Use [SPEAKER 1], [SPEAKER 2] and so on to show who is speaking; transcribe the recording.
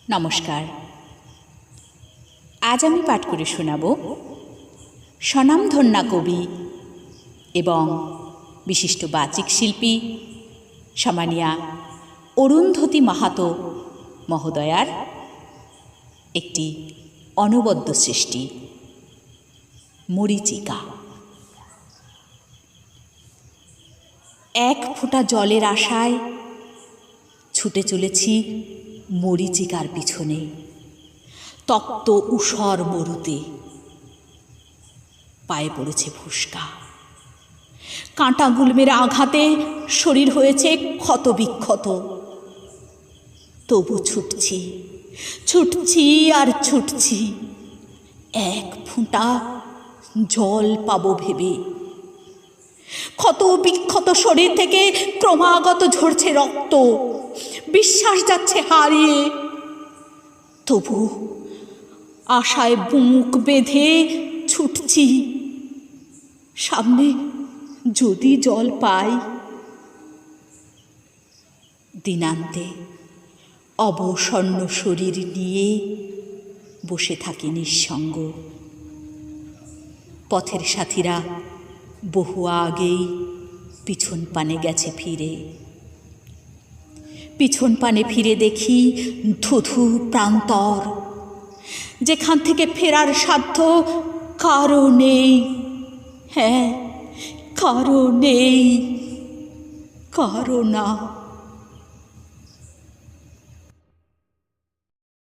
[SPEAKER 1] নমস্কার। আজ আমি পাঠ করে শোনাব স্বনামধন্যা কবি এবং বিশিষ্ট বাচিক শিল্পী সম্মানিয়া অরুন্ধতী মাহাতো মহোদয়ার একটি অনবদ্য সৃষ্টি মরীচিকা। এক ফোঁটা জলের আশায় ছুটে চলেছি মরীচিকার পিছনে, তপ্ত ঊষর মরুতে। পায়ে পড়েছে ফুসকা, কাঁটা গুলমের আঘাতে শরীর হয়েছে ক্ষত বিক্ষত। তবু ছুটছি ছুটছি আর ছুটছি, এক ফোঁটা জল পাবো ভেবে। ক্ষত বিক্ষত শরীর থেকে ক্রমাগত ঝরছে রক্ত, বিশ্বাস যাচ্ছে হারিয়ে। তবু আশায় বুক বেঁধে ছুটছি, সামনে যদি জল পাই। দিনান্তে অবসন্ন শরীর নিয়ে বসে থাকি নিঃসঙ্গ। পথের সাথীরা বহু আগেই পিছন পানে গেছে ফিরে। পিছন পানে ফিরে দেখি ধুধু প্রান্তর, যেখান থেকে ফেরার সাধ্য কারো নেই। হ্যাঁ, কারো নেই, কারো না।